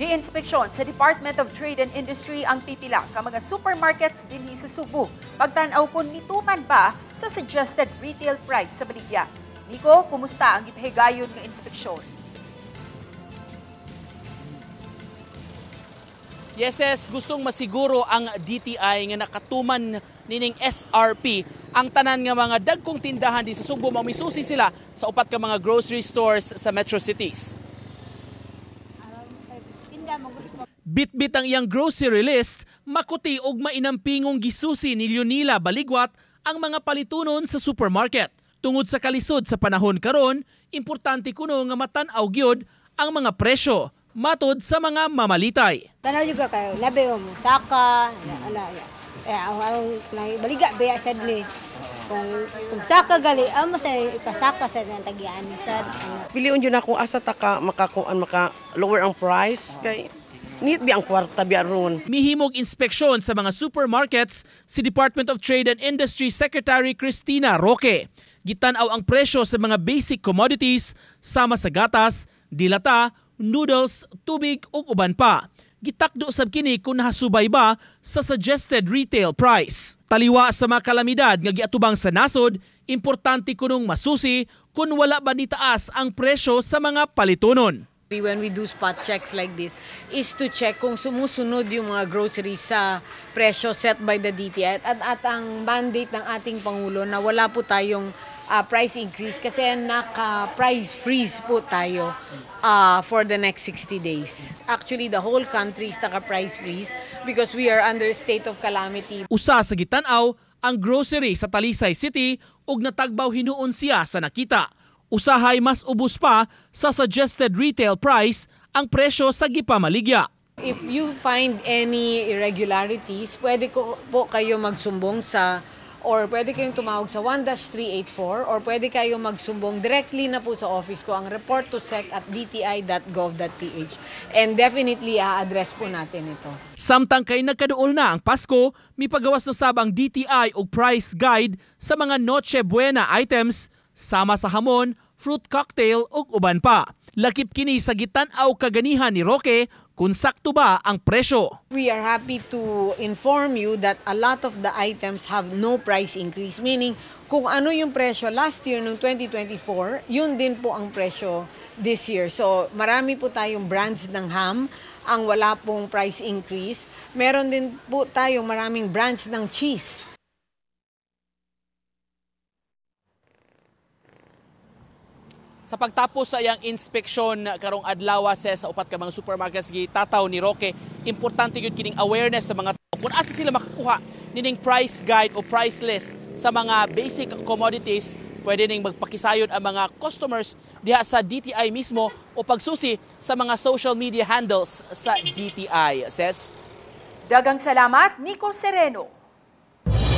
Gi-inspeksyon sa Department of Trade and Industry ang pipila ka mga supermarkets dinhi sa Subo. Pagtan-aw kung mituman ba sa suggested retail price sa baligya. Nico, kumusta ang gipahigayon nga inspeksyon? Yes, gustong masiguro ang DTI nga nakatuman nining SRP ang tanan nga mga dagkong tindahan di sa Subo mamisusi sila sa upat ka mga grocery stores sa metro cities. Bitbit ang iyang grocery list, makuti og mainampingong gisusi ni Leonila Baligwat ang mga palitunon sa supermarket. Tungod sa kalisod sa panahon karon, importante kuno nga matan-aw gyud ang mga presyo matod sa mga mamalitay. Tanaw juga kayo, labi mo saka, ang baliga beya sad ni. Kung saka gali, amo sa ipasaka sa tagian sad. Piliun yun ako asa taka maka lower ang price kay nit bi ang kwarta bi aron. Mihimog inspeksyon sa mga supermarkets si Department of Trade and Industry Secretary Cristina Roque. Gitan-aw ang presyo sa mga basic commodities sama sa gatas, dilata, noodles, tubig ug uban pa. Gitakdo sab kini kung nahasubay ba sa suggested retail price. Taliwa sa mga kalamidad nga giatubang sa nasod, importante kunong masusi kung wala ba nitaas ang presyo sa mga palitunon. When we do spot checks like this is to check kung sumusunod yung mga groceries sa presyo set by the DTI at ang mandate ng ating Pangulo na wala po tayong price increase kasi naka-price freeze po tayo for the next 60 days. Actually, the whole country is naka-price freeze because we are under state of calamity. Usa sa gitan-aw ang grocery sa Talisay City ug natagbaw hinuon siya sa nakita. Usahay mas ubos pa sa suggested retail price ang presyo sa gipamaligya. If you find any irregularities, pwede po kayo magsumbong or pwede kayong tumawag sa 1-384 or pwede kayong magsumbong directly na po sa office ko ang report2sec@dti.gov.ph and definitely a-address po natin ito. Samtang kay nagkaduol na ang Pasko, mipagawas na sab ang DTI og price guide sa mga Noche Buena items sama sa hamon, fruit cocktail ug uban pa. Lakip kini sa gitan-aw kaganihan ni Roque kung sakto ba ang presyo. We are happy to inform you that a lot of the items have no price increase. Meaning, kung ano yung presyo last year noong 2024, yun din po ang presyo this year. So marami po tayong brands ng ham ang wala pong price increase. Meron din po tayong maraming brands ng cheese. Sa pagtapos sa iyang inspeksyon karong adlaw sa upat ka mga supermarkets gitataw ni Roque, importante gyud kining awareness sa mga tao kung asa sila makakuha nining price guide o price list sa mga basic commodities. Pwede ning magpakisayon ang mga customers diha sa DTI mismo o pagsusi sa mga social media handles sa DTI. Dagang salamat, Nico Sereno.